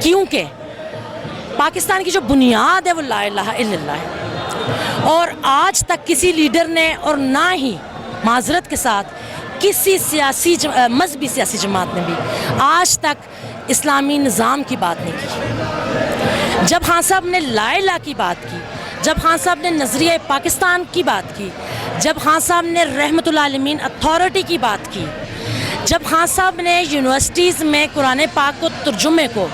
کیونکہ پاکستان کی جو بنیاد ہے وہ لا الہ الا اللہ ہے، اور آج تک کسی لیڈر نے اور نہ ہی معذرت کے ساتھ کسی مذہبی سیاسی جماعت نے بھی آج تک اسلامی نظام کی بات نہیں کی۔ جب خان صاحب نے لا الہ کی بات کی، جب خان صاحب نے نظریہ پاکستان کی بات کی، جب خان صاحب نے رحمت العالمین اتھارٹی کی بات کی، جب خان صاحب نے یونیورسٹیز میں قرآن پاک کو ترجمے کو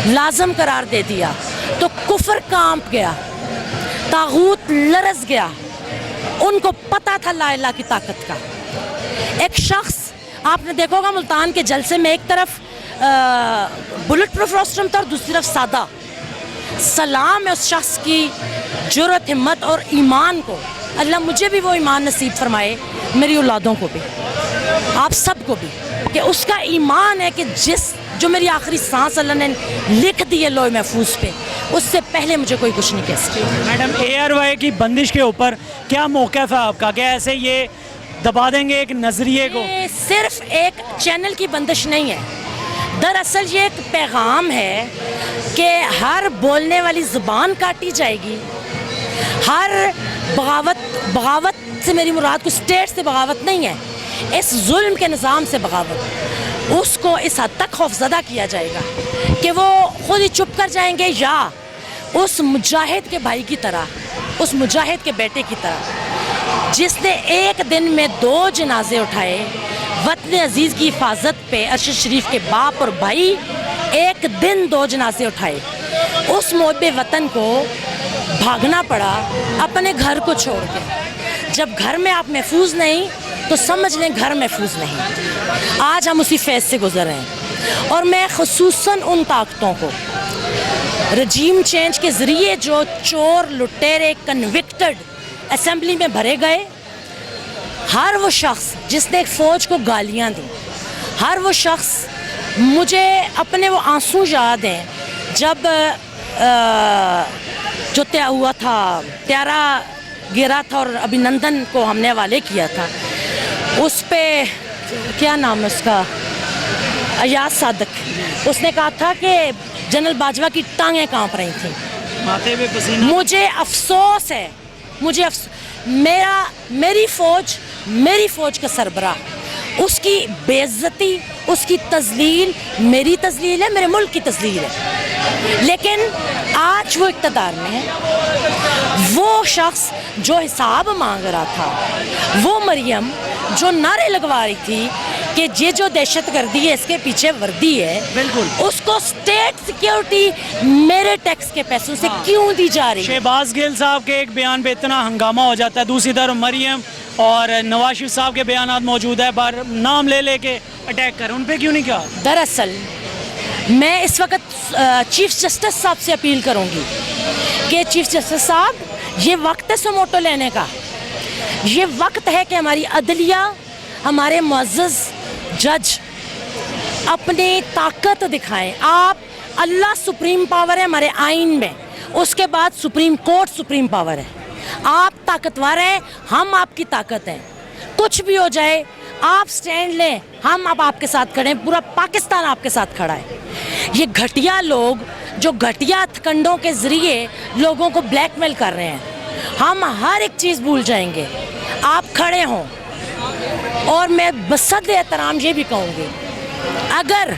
لازم قرار دے دیا تو کفر کانپ گیا، طاغوت لرز گیا۔ ان کو پتہ تھا لا الہ کی طاقت کا۔ ایک شخص، آپ نے دیکھا ہوگا ملتان کے جلسے میں ایک طرف بلٹ پروف روسٹرم تھا اور دوسری طرف سادہ۔ سلام ہے اس شخص کی جرأت، ہمت اور ایمان کو۔ اللہ مجھے بھی وہ ایمان نصیب فرمائے، میری اولادوں کو بھی، آپ سب کو بھی، کہ اس کا ایمان ہے کہ جو میری آخری سانس اللہ نے لکھ دی ہے لوح محفوظ پہ، اس سے پہلے مجھے کوئی کچھ نہیں کہہ سکتا۔ میڈم، اے آر وائی کی بندش کے اوپر کیا موقف ہے آپ کا؟ کیا ایسے یہ دبا دیں گے ایک نظریے کو؟ یہ صرف ایک چینل کی بندش نہیں ہے، دراصل یہ ایک پیغام ہے کہ ہر بولنے والی زبان کاٹی جائے گی، ہر بغاوت سے میری مراد کو اسٹیٹ سے بغاوت نہیں ہے، اس ظلم کے نظام سے بغاوت، اس کو اس حد تک خوفزدہ کیا جائے گا کہ وہ خود ہی چپ کر جائیں گے، یا اس مجاہد کے بھائی کی طرح، اس مجاہد کے بیٹے کی طرح جس نے ایک دن میں 2 جنازے اٹھائے وطن عزیز کی حفاظت پہ، ارشد شریف کے باپ اور بھائی ایک دن 2 جنازے اٹھائے، اس محب وطن کو بھاگنا پڑا اپنے گھر کو چھوڑ کے۔ جب گھر میں آپ محفوظ نہیں تو سمجھ لیں گھر محفوظ نہیں۔ آج ہم اسی فیز سے گزر رہے ہیں، اور میں خصوصاً ان طاقتوں کو، رجیم چینج کے ذریعے جو چور لٹیرے کنوکٹڈ اسمبلی میں بھرے گئے، ہر وہ شخص جس نے ایک فوج کو گالیاں دیں، ہر وہ شخص، مجھے اپنے وہ آنسو یاد ہیں جب جو طے ہوا تھا، طیارہ گرا تھا اور ابھینندن کو ہم نے حوالے کیا تھا، اس پہ کیا نام ہے اس کا، ایاز صادق، اس نے کہا تھا کہ جنرل باجوہ کی ٹانگیں کانپ رہی تھیں۔ ماتھے پہ پسینہ۔ مجھے افسوس ہے، میری فوج کا سربراہ، اس کی بے عزتی، اس کی تذلیل میری تذلیل ہے، میرے ملک کی تذلیل ہے، لیکن آج وہ اقتدار میں ہے۔ وہ شخص جو حساب مانگ رہا تھا، وہ مریم جو نعرے لگوا رہی تھی کہ یہ جو دہشت گردی ہے اس کے پیچھے وردی ہے، بالکل، اس کو اسٹیٹ سیکیورٹی میرے ٹیکس کے پیسوں سے کیوں دی جا رہی ہے؟ شہباز گل صاحب کے ایک بیان پہ اتنا ہنگامہ ہو جاتا ہے، دوسری طرف مریم اور نواز شریف صاحب کے بیانات موجود ہے، بار نام لے کے اٹیک کر، ان پہ کیوں نہیں کہا؟ دراصل میں اس وقت چیف جسٹس صاحب سے اپیل کروں گی کہ چیف جسٹس صاحب، یہ وقت ہے سموٹو لینے کا، یہ وقت ہے کہ ہماری عدلیہ، ہمارے معزز جج اپنی طاقت دکھائیں۔ آپ، اللہ سپریم پاور ہے ہمارے آئین میں، اس کے بعد سپریم کورٹ سپریم پاور ہے، آپ طاقتور ہیں، ہم آپ کی طاقت ہیں، کچھ بھی ہو جائے آپ سٹینڈ لیں، ہم اب آپ کے ساتھ کھڑے ہیں، پورا پاکستان آپ کے ساتھ کھڑا ہے۔ یہ گھٹیا لوگ جو گھٹیا کنڈوں کے ذریعے لوگوں کو بلیک میل کر رہے ہیں، ہم ہر ایک چیز بھول جائیں گے، آپ کھڑے ہوں۔ اور میں بصد احترام یہ بھی کہوں گی، اگر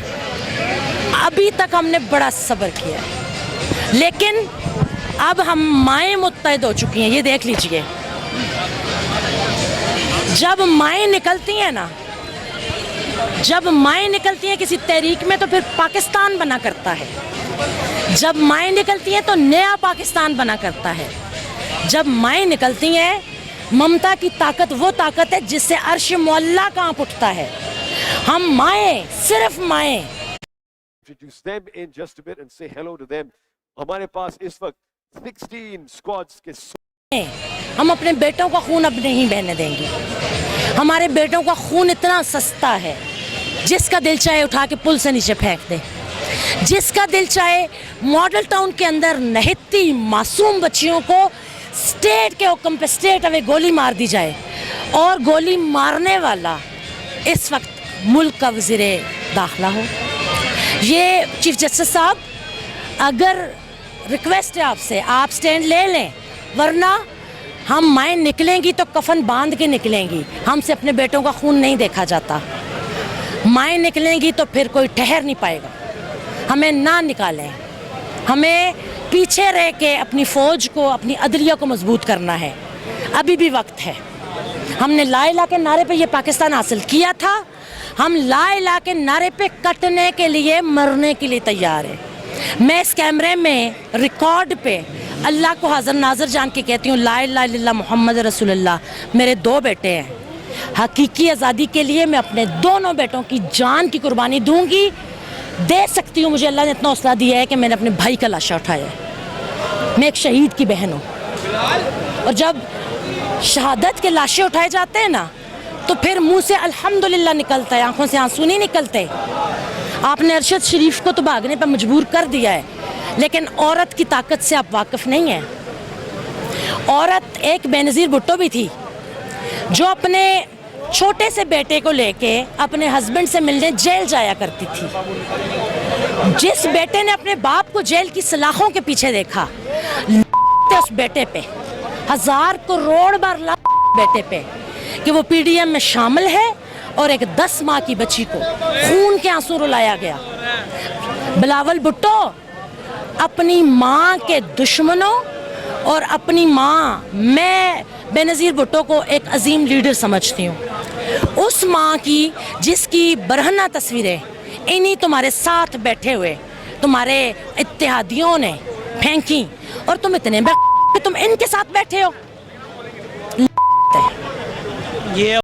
ابھی تک ہم نے بڑا صبر کیا ہے، لیکن اب ہم مائیں متحد ہو چکی ہیں، یہ دیکھ لیجئے، جب مائیں نکلتی ہیں نا، جب مائیں نکلتی ہیں کسی تحریک میں تو پھر پاکستان بنا کرتا ہے، جب مائیں نکلتی ہیں تو نیا پاکستان بنا کرتا ہے، جب مائیں نکلتی ہیں، ممتا کی طاقت وہ طاقت ہے جس سے عرش معلیٰ کانپ اٹھتا ہے۔ ہم مائیں، صرف مائیں۔ ہمارے پاس اس وقت 16 اسکواڈز کے، ہم اپنے بیٹوں کا خون اب نہیں بہنے دیں گے۔ ہمارے بیٹوں کا خون اتنا سستا ہے، جس کا دل چاہے اٹھا کے پل سے نیچے پھینک دے، جس کا دل چاہے ماڈل ٹاؤن کے اندر نہتی معصوم بچیوں کو اسٹیٹ کے حکم پہ اسٹیٹ اوے گولی مار دی جائے، اور گولی مارنے والا اس وقت ملک کا وزیر داخلہ ہو۔ یہ چیف جسٹس صاحب، اگر ریکویسٹ ہے آپ سے، آپ سٹینڈ لے لیں، ورنہ ہم مائیں نکلیں گی تو کفن باندھ کے نکلیں گی. ہم سے اپنے بیٹوں کا خون نہیں دیکھا جاتا. مائیں نکلیں گی تو پھر کوئی ٹھہر نہیں پائے گا. ہمیں نہ نکالیں. ہمیں پیچھے رہ کے اپنی فوج کو، اپنی عدلیہ کو مضبوط کرنا ہے. ابھی بھی وقت ہے. ہم نے لا الہ کے نعرے پہ یہ پاکستان حاصل کیا تھا. ہم لا الہ کے نعرے پہ کٹنے کے لیے، مرنے کے لیے تیار ہیں. میں اس کیمرے میں ریکارڈ پہ اللہ کو حاضر ناظر جان کے کہتی ہوں، لا الہ الا اللہ محمد رسول اللہ. میرے 2 بیٹے ہیں. حقیقی آزادی کے لیے میں اپنے دونوں بیٹوں کی جان کی قربانی دوں گی. دے سکتی ہوں. مجھے اللہ نے اتنا حوصلہ دیا ہے کہ میں نے اپنے بھائی کا لاشا اٹھایا ہے. میں ایک شہید کی بہن ہوں. اور جب شہادت کے لاشیں اٹھائے جاتے ہیں نا تو پھر منہ سے الحمدللہ نکلتا ہے، آنکھوں سے آنسو نہیں نکلتے. آپ نے ارشد شریف کو تو بھاگنے پہ مجبور کر دیا ہے، لیکن عورت کی طاقت سے آپ واقف نہیں ہیں. عورت ایک بے نظیر بھٹو بھی تھی جو اپنے چھوٹے سے بیٹے کو لے کے اپنے ہسبینڈ سے ملنے جیل جایا کرتی تھی. جس بیٹے نے اپنے باپ کو جیل کی سلاخوں کے پیچھے دیکھا، اس بیٹے پہ 1000 کروڑ بار بیٹے پہ کہ وہ پی ڈی ایم میں شامل ہے اور ایک 10 ماہ کی بچی کو خون کے آنسو رلایا گیا. بلاول بھٹو اپنی ماں کے دشمنوں اور اپنی ماں، میں بے نظیر بھٹو کو ایک عظیم لیڈر سمجھتی ہوں. اس ماں کی جس کی برہنہ تصویریں انہی تمہارے ساتھ بیٹھے ہوئے تمہارے اتحادیوں نے پھینکی، اور تم اتنے تم ان کے ساتھ بیٹھے ہو. یہ